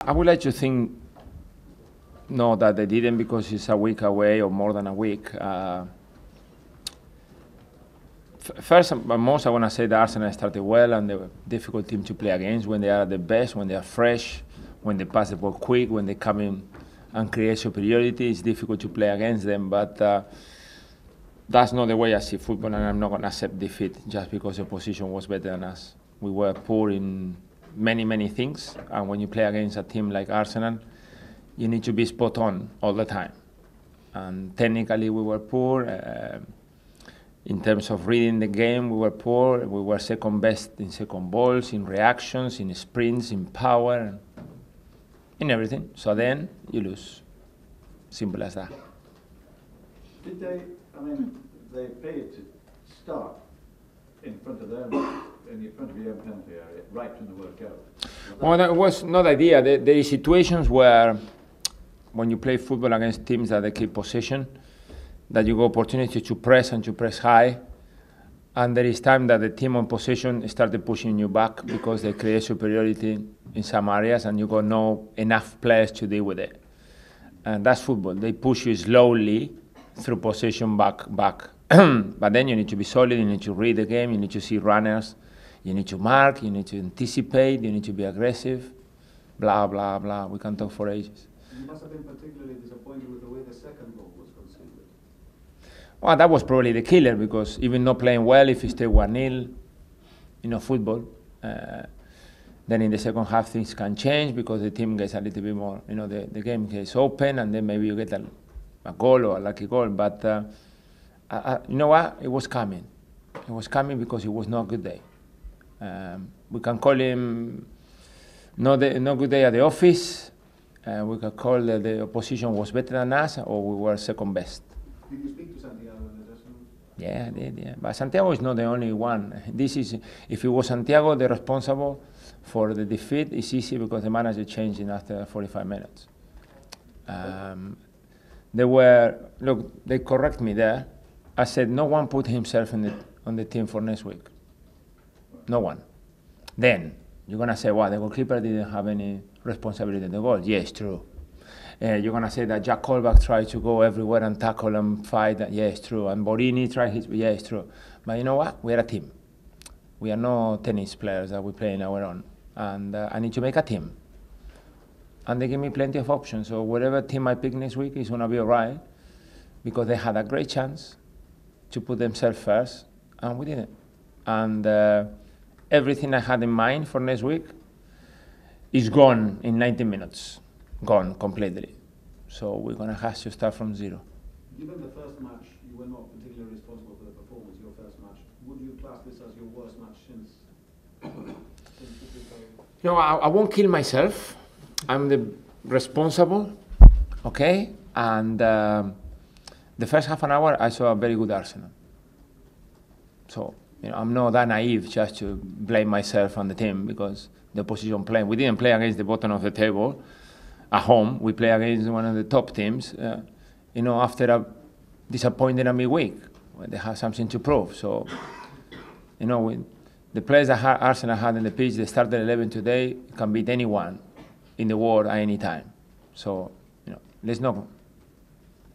I would like to think, no, that they didn't, because it's a week away or more than a week. First and most, I want to say that Arsenal started well, and they're a difficult team to play against when they are at the best, when they are fresh, when they pass the ball quick, when they come in and create superiority. It's difficult to play against them, but that's not the way I see football, and I'm not going to accept defeat just because the opposition was better than us. We were poor in many, many things, and when you play against a team like Arsenal, you need to be spot on all the time. And technically, we were poor. In terms of reading the game, we were poor. We were second best in second balls, in reactions, in sprints, in power, in everything. So then you lose. Simple as that. Did they, I mean, they paid to start in front of them, in front of your own penalty area, right from the workout? Well, that was not the idea. There is situations where, when you play football against teams that they keep possession, that you go opportunity to press and to press high, and there is time that the team on possession started pushing you back because they create superiority in some areas, and you got no enough players to deal with it. And that's football. They push you slowly through possession back. But then you need to be solid, you need to read the game, you need to see runners, you need to mark, you need to anticipate, you need to be aggressive, blah, blah, blah. We can talk for ages. You must have been particularly disappointed with the way the second goal was conceded. Well, that was probably the killer, because even not playing well, if you stay 1-0, football, then in the second half things can change because the team gets a little bit more, the game gets open, and then maybe you get a goal or a lucky goal. But you know what? It was coming. It was coming because it was not a good day. We can call him not good day at the office. We can call the opposition was better than us, or we were second best. Did you speak to Santiago in the dressing room? Yeah, I did, yeah. But Santiago is not the only one. If it was Santiago the responsible for the defeat, it's easy because the manager changed in after 45 minutes. They correct me there. I said no one put himself on the team for next week. No one. Then you're gonna say, well, the goalkeeper didn't have any responsibility in the goal. Yes, true. You're gonna say that Jack Colback tried to go everywhere and tackle and fight. Yes, true. And Borini tried his. Yes, true. But you know what? We are a team. We are no tennis players that we play in our own. And I need to make a team. And they give me plenty of options. So whatever team I pick next week is gonna be all right, because they had a great chance to put themselves first, and we didn't. And everything I had in mind for next week is gone in 90 minutes. Gone completely. So we're going to have to start from zero. Given the first match, you were not particularly responsible for the performance, your first match. Would you class this as your worst match since No, I won't kill myself. I'm the responsible, okay? And the first half an hour, I saw a very good Arsenal. So, I'm not that naive just to blame myself and the team because the opposition playing. We didn't play against the bottom of the table. At home, we play against one of the top teams, after a disappointing midweek, when they have something to prove. So, the players that Arsenal had in the pitch, they started 11 today, can beat anyone in the world at any time. So, let's not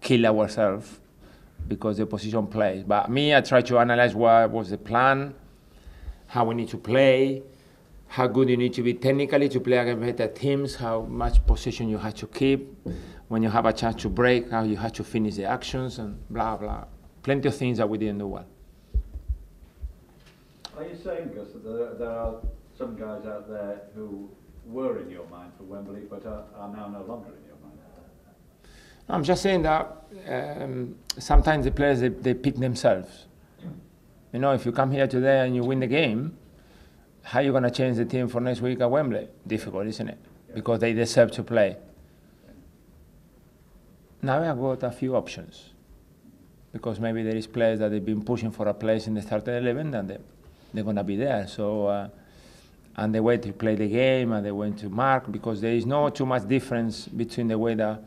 kill ourselves because the opposition plays. But me, I try to analyze what was the plan, how we need to play, how good you need to be technically to play against better teams, how much possession you have to keep, when you have a chance to break, how you have to finish the actions, and blah, blah. Plenty of things that we didn't do well. Are you saying, Gus, that there are some guys out there who were in your mind for Wembley but are now no longer in your mind? I'm just saying that sometimes the players, they pick themselves. If you come here today and you win the game, how are you going to change the team for next week at Wembley? Difficult, isn't it? Yeah. Because they deserve to play. Yeah. Now I've got a few options. Because maybe there is players that they've been pushing for a place in the starting 11 and they're going to be there. So, and they wait to play the game and they went to mark, because there is not too much difference between the way that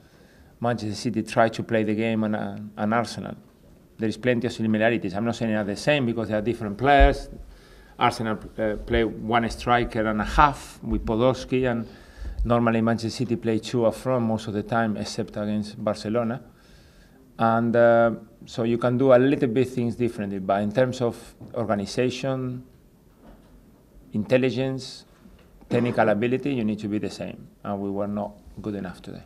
Manchester City tried to play the game and Arsenal. There is plenty of similarities. I'm not saying they're the same because they are different players. Arsenal play one striker and a half with Podolski, and Normally, Manchester City play 2 up front most of the time, except against Barcelona. And so you can do a little bit things differently, but in terms of organization, intelligence, technical ability, you need to be the same. And we were not good enough today.